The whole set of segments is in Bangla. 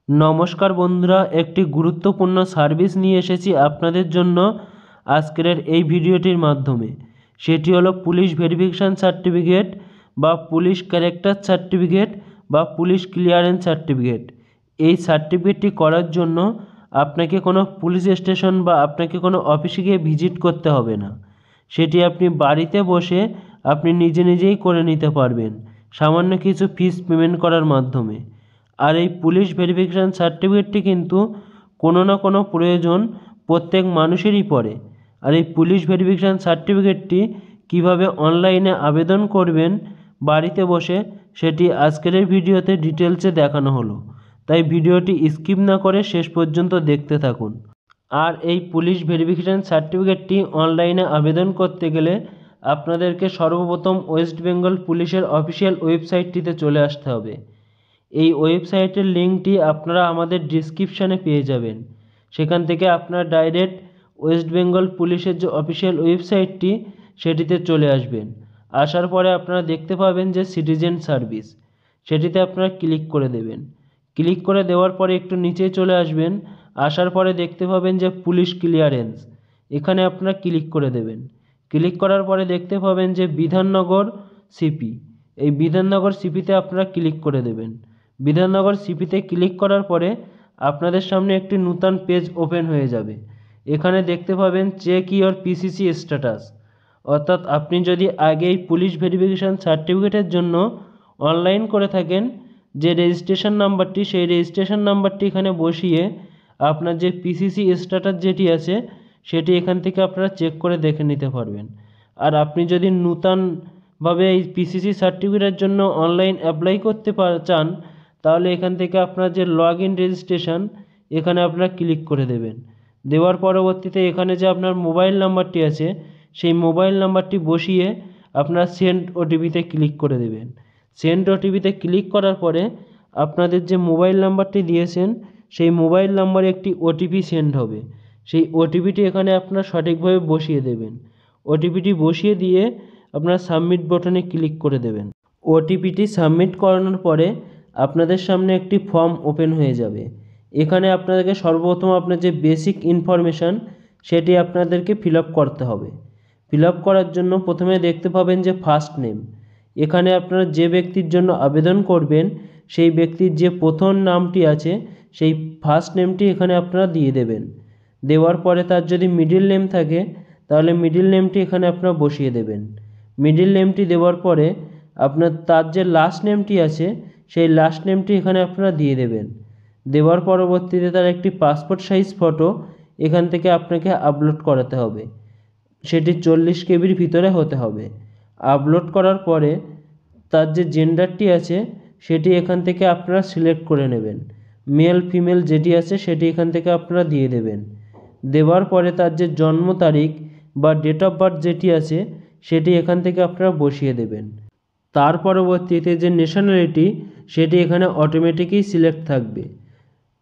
নমস্কার বন্ধুরা, একটি গুরুত্বপূর্ণ সার্ভিস নিয়ে এসেছি আপনাদের জন্য আজকের এই ভিডিওটির মাধ্যমে। সেটি হলো পুলিশ ভেরিফিকেশান সার্টিফিকেট বা পুলিশ ক্যারেক্টার সার্টিফিকেট বা পুলিশ ক্লিয়ারেন্স সার্টিফিকেট। এই সার্টিফিকেটটি করার জন্য আপনাকে কোনো পুলিশ স্টেশন বা আপনাকে কোনো অফিসে গিয়ে ভিজিট করতে হবে না। সেটি আপনি বাড়িতে বসে আপনি নিজে নিজেই করে নিতে পারবেন সামান্য কিছু ফিস পেমেন্ট করার মাধ্যমে। আর এই পুলিশ ভেরিফিকেশান সার্টিফিকেটটি কিন্তু কোনো না কোনো প্রয়োজন প্রত্যেক মানুষেরই পড়ে। আর এই পুলিশ ভেরিফিকেশান সার্টিফিকেটটি কীভাবে অনলাইনে আবেদন করবেন বাড়িতে বসে, সেটি আজকের এই ভিডিওতে ডিটেলসে দেখানো হলো। তাই ভিডিওটি স্কিপ না করে শেষ পর্যন্ত দেখতে থাকুন। আর এই পুলিশ ভেরিফিকেশান সার্টিফিকেটটি অনলাইনে আবেদন করতে গেলে আপনাদেরকে সর্বপ্রথম ওয়েস্ট বেঙ্গল পুলিশের অফিসিয়াল ওয়েবসাইটটিতে চলে আসতে হবে। এই ওয়েবসাইটের লিঙ্কটি আপনারা আমাদের ডিসক্রিপশানে পেয়ে যাবেন। সেখান থেকে আপনারা ডাইরেক্ট ওয়েস্ট বেঙ্গল পুলিশের যে অফিসিয়াল ওয়েবসাইটটি সেটিতে চলে আসবেন। আসার পরে আপনারা দেখতে পাবেন যে সিটিজেন সার্ভিস, সেটিতে আপনারা ক্লিক করে দেবেন। ক্লিক করে দেওয়ার পরে একটু নিচে চলে আসবেন। আসার পরে দেখতে পাবেন যে পুলিশ ক্লিয়ারেন্স, এখানে আপনারা ক্লিক করে দেবেন। ক্লিক করার পরে দেখতে পাবেন যে বিধাননগর সিপি, এই বিধাননগর সিপিতে আপনারা ক্লিক করে দেবেন। বিধাননগর সিপিতে ক্লিক করার পরে আপনাদের সামনে একটি নূতন পেজ ওপেন হয়ে যাবে। এখানে দেখতে পাবেন চেক ইওর পিসিসি স্ট্যাটাস, অর্থাৎ আপনি যদি আগেই পুলিশ ভেরিফিকেশান সার্টিফিকেটের জন্য অনলাইন করে থাকেন, যে রেজিস্ট্রেশন নাম্বারটি সেই রেজিস্ট্রেশন নাম্বারটি এখানে বসিয়ে আপনার যে পিসিসি স্ট্যাটাস যেটি আছে সেটি এখান থেকে আপনারা চেক করে দেখে নিতে পারবেন। আর আপনি যদি নূতনভাবে এই পিসিসি সার্টিফিকেটের জন্য অনলাইন অ্যাপ্লাই করতে চান, তাহলে এখান থেকে আপনার যে লগ ইন রেজিস্ট্রেশন এখানে আপনারা ক্লিক করে দেবেন। দেওয়ার পরবর্তীতে এখানে যে আপনার মোবাইল নাম্বারটি আছে সেই মোবাইল নাম্বারটি বসিয়ে আপনারা সেন্ড ওটিপিতে ক্লিক করে দেবেন। সেন্ড ওটিপিতে ক্লিক করার পরে আপনাদের যে মোবাইল নাম্বারটি দিয়েছেন সেই মোবাইল নাম্বারে একটি ওটিপি সেন্ড হবে। সেই ওটিপিটি এখানে আপনারা সঠিকভাবে বসিয়ে দেবেন। ওটিপিটি বসিয়ে দিয়ে আপনারা সাবমিট বাটনে ক্লিক করে দেবেন। ওটিপিটি সাবমিট করানোর পরে আপনাদের সামনে একটি ফর্ম ওপেন হয়ে যাবে। এখানে আপনাদেরকে সর্বপ্রথম আপনার যে বেসিক ইনফরমেশান সেটি আপনাদেরকে ফিল আপ করতে হবে। ফিল আপ করার জন্য প্রথমে দেখতে পাবেন যে ফার্স্ট নেম, এখানে আপনারা যে ব্যক্তির জন্য আবেদন করবেন সেই ব্যক্তির যে প্রথম নামটি আছে সেই ফার্স্ট নেমটি এখানে আপনারা দিয়ে দেবেন। দেওয়ার পরে তার যদি মিডিল নেম থাকে তাহলে মিডিল নেমটি এখানে আপনারা বসিয়ে দেবেন। মিডিল নেমটি দেওয়ার পরে আপনার তার যে লাস্ট নেমটি আছে সেই লাস্ট নেমটি এখানে আপনারা দিয়ে দেবেন। দেওয়ার পরবর্তীতে তার একটি পাসপোর্ট সাইজ ফটো এখান থেকে আপনাকে আপলোড করাতে হবে। সেটি 40 কেবির ভিতরে হতে হবে। আপলোড করার পরে তার যে জেন্ডারটি আছে সেটি এখান থেকে আপনারা সিলেক্ট করে নেবেন। মেল ফিমেল যেটি আছে সেটি এখান থেকে আপনারা দিয়ে দেবেন। দেওয়ার পরে তার যে জন্ম তারিখ বা ডেট অফ বার্থ যেটি আছে সেটি এখান থেকে আপনারা বসিয়ে দেবেন। তার পরবর্তীতে যে ন্যাশনালিটি সেটি এখানে অটোমেটিকই সিলেক্ট থাকবে।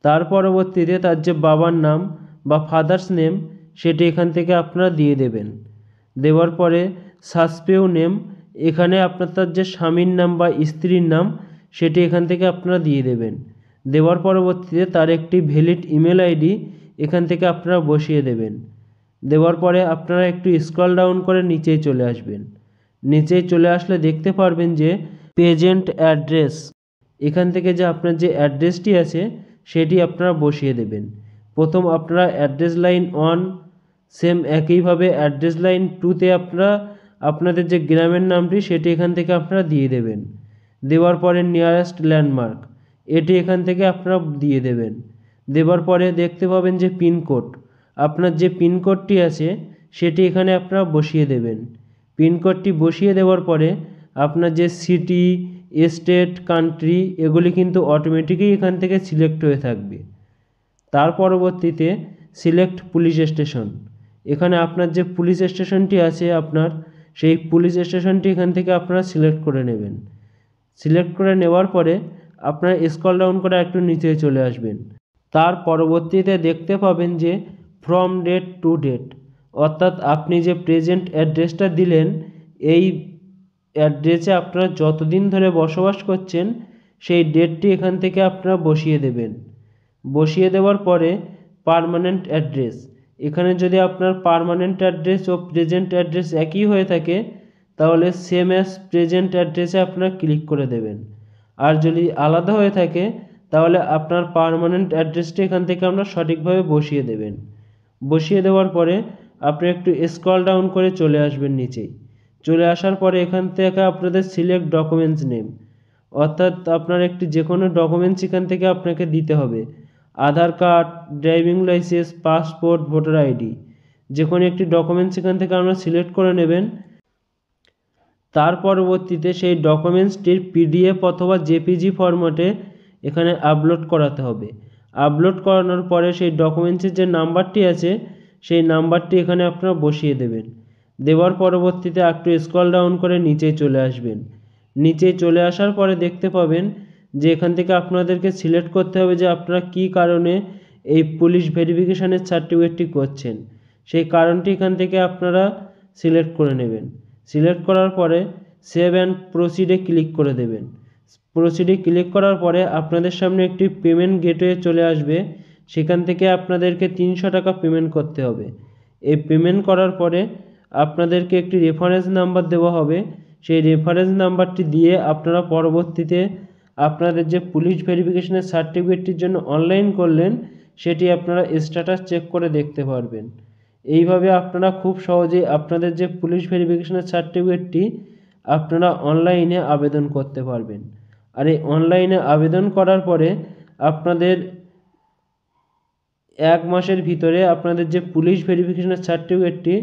তার পরবর্তীতে তার যে বাবার নাম বা ফাদার্স নেম সেটি এখান থেকে আপনারা দিয়ে দেবেন। দেওয়ার পরে সাসপেউ নেম, এখানে আপনার তার যে স্বামীর নাম বা স্ত্রীর নাম সেটি এখান থেকে আপনারা দিয়ে দেবেন। দেওয়ার পরবর্তীতে তার একটি ভ্যালিড ইমেল আইডি এখান থেকে আপনারা বসিয়ে দেবেন। দেওয়ার পরে আপনারা একটু স্ক্রল ডাউন করে নিচেই চলে আসবেন। নিচেই চলে আসলে দেখতে পারবেন যে প্রেজেন্ট অ্যাড্রেস, এখান থেকে যে আপনার যে অ্যাড্রেসটি আছে সেটি আপনারা বসিয়ে দেবেন। প্রথম আপনারা অ্যাড্রেস লাইন 1, সেম একইভাবে অ্যাড্রেস লাইন 2তে আপনারা আপনাদের যে গ্রামের নামটি সেটি এখান থেকে আপনারা দিয়ে দেবেন। দেওয়ার পরে নিয়ারেস্ট ল্যান্ডমার্ক এটি এখান থেকে আপনারা দিয়ে দেবেন। দেওয়ার পরে দেখতে পাবেন যে পিনকোড, আপনার যে পিনকোডটি আছে সেটি এখানে আপনারা বসিয়ে দেবেন। পিনকোডটি বসিয়ে দেওয়ার পরে আপনার যে সিটি, স্টেট, কান্ট্রি এগুলি কিন্তু অটোমেটিকই এখান থেকে সিলেক্ট হয়ে থাকবে। তার পরবর্তীতে সিলেক্ট পুলিশ স্টেশন, এখানে আপনার যে পুলিশ স্টেশনটি আছে আপনার সেই পুলিশ স্টেশনটি এখান থেকে আপনারা সিলেক্ট করে নেবেন। সিলেক্ট করে নেওয়ার পরে আপনারা স্ক্রল ডাউন করে একটু নিচে চলে আসবেন। তার পরবর্তীতে দেখতে পাবেন যে ফ্রম ডেট টু ডেট, অর্থাৎ আপনি যে প্রেজেন্ট অ্যাড্রেসটা দিলেন এই অ্যাড্রেসে আপনারা যতদিন ধরে বসবাস করছেন সেই ডেটটি এখান থেকে আপনারা বসিয়ে দেবেন। বসিয়ে দেওয়ার পরে পার্মানেন্ট অ্যাড্রেস, এখানে যদি আপনার পার্মানেন্ট অ্যাড্রেস ও প্রেজেন্ট অ্যাড্রেস একই হয়ে থাকে তাহলে সেম অ্যাজ প্রেজেন্ট অ্যাড্রেসে আপনারা ক্লিক করে দেবেন। আর যদি আলাদা হয়ে থাকে তাহলে আপনার পার্মানেন্ট অ্যাড্রেসটি এখান থেকে আমরা সঠিকভাবে বসিয়ে দেবেন। বসিয়ে দেওয়ার পরে আপনি একটু স্ক্রল ডাউন করে চলে আসবেন নিচেই। চলে আসার পরে এখান থেকে আপনাদের সিলেক্ট ডকুমেন্টস নেম, অর্থাৎ আপনার একটি যে কোনো ডকুমেন্টস এখান থেকে আপনাকে দিতে হবে। Aadhaar card, driving licence, passport, voter ID, যে কোনো একটি ডকুমেন্টস এখান থেকে আপনারা সিলেক্ট করে নেবেন। তার পরবর্তীতে সেই ডকুমেন্টসটির পিডিএফ অথবা জেপিজি ফরম্যাটে এখানে আপলোড করাতে হবে। আপলোড করানোর পরে সেই ডকুমেন্টসের যে নাম্বারটি আছে সেই নাম্বারটি এখানে আপনারা বসিয়ে দেবেন। দেওয়ার পরবর্তীতে একটু স্ক্রল ডাউন করে নিচে চলে আসবেন। নিচে চলে আসার পরে দেখতে পাবেন যে এখান থেকে আপনাদেরকে সিলেক্ট করতে হবে যে আপনারা কী কারণে এই পুলিশ ভেরিফিকেশানের সার্টিফিকেটটি করছেন, সেই কারণটি এখান থেকে আপনারা সিলেক্ট করে নেবেন। সিলেক্ট করার পরে সেভ অ্যান্ড প্রসিডে ক্লিক করে দেবেন। প্রসিডে ক্লিক করার পরে আপনাদের সামনে একটি পেমেন্ট গেটওয়ে চলে আসবে, সেখান থেকে আপনাদেরকে 300 টাকা পেমেন্ট করতে হবে। এই পেমেন্ট করার পরে আপনাদেরকে একটি রেফারেন্স নাম্বার দেওয়া হবে, সেই রেফারেন্স নাম্বারটি দিয়ে আপনারা পরবর্তীতে আপনাদের যে পুলিশ ভেরিফিকেশনের সার্টিফিকেটটির জন্য অনলাইন করলেন সেটি আপনারা স্ট্যাটাস চেক করে দেখতে পারবেন। এইভাবে আপনারা খুব সহজেই আপনাদের যে পুলিশ ভেরিফিকেশনের সার্টিফিকেটটি আপনারা অনলাইনে আবেদন করতে পারবেন। আর এই অনলাইনে আবেদন করার পরে আপনাদের 1 মাসের ভিতরে আপনাদের যে পুলিশ ভেরিফিকেশনের সার্টিফিকেটটি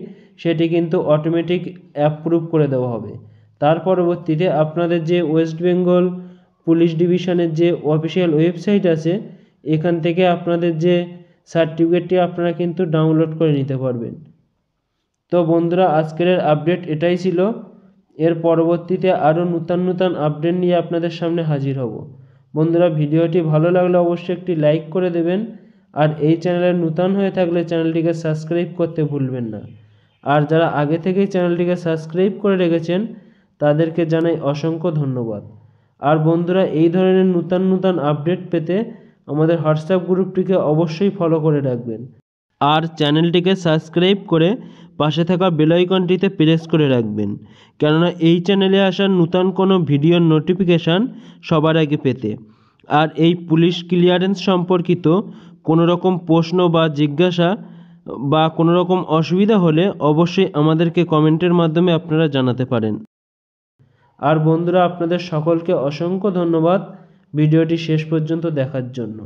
সেটি কিন্তু অটোমেটিক অ্যাপ্রুভ করে দেওয়া হবে। তার পরবর্তীতে আপনাদের যে ওয়েস্ট বেঙ্গল পুলিশ ডিভিশনের যে অফিসিয়াল ওয়েবসাইট আছে এখান থেকে আপনাদের যে সার্টিফিকেটটি আপনারা কিন্তু ডাউনলোড করে নিতে পারবেন। তো বন্ধুরা, আজকের আপডেট এটাই ছিল। এর পরবর্তীতে আরও নূতন আপডেট নিয়ে আপনাদের সামনে হাজির হব। বন্ধুরা, ভিডিওটি ভালো লাগলে অবশ্যই একটি লাইক করে দেবেন, আর এই চ্যানেলে নূতন হয়ে থাকলে চ্যানেলটিকে সাবস্ক্রাইব করতে ভুলবেন না। আর যারা আগে থেকেই চ্যানেলটিকে সাবস্ক্রাইব করে রেখেছেন তাদেরকে জানাই অসংখ্য ধন্যবাদ। আর বন্ধুরা, এই ধরনের নূতন আপডেট পেতে আমাদের হোয়াটসঅ্যাপ গ্রুপটিকে অবশ্যই ফলো করে রাখবেন, আর চ্যানেলটিকে সাবস্ক্রাইব করে পাশে থাকা বেল আইকনটিতে প্রেস করে রাখবেন, কেননা এই চ্যানেলে আসা নূতন কোনো ভিডিওর নোটিফিকেশান সবার আগে পেতে। আর এই পুলিশ ক্লিয়ারেন্স সম্পর্কিত কোনো রকম প্রশ্ন বা জিজ্ঞাসা বা কোনো রকম অসুবিধা হলে অবশ্যই আমাদেরকে কমেন্টের মাধ্যমে আপনারা জানাতে পারেন। আর বন্ধুরা, আপনাদের সকলকে অসংখ্য ধন্যবাদ ভিডিওটি শেষ পর্যন্ত দেখার জন্য।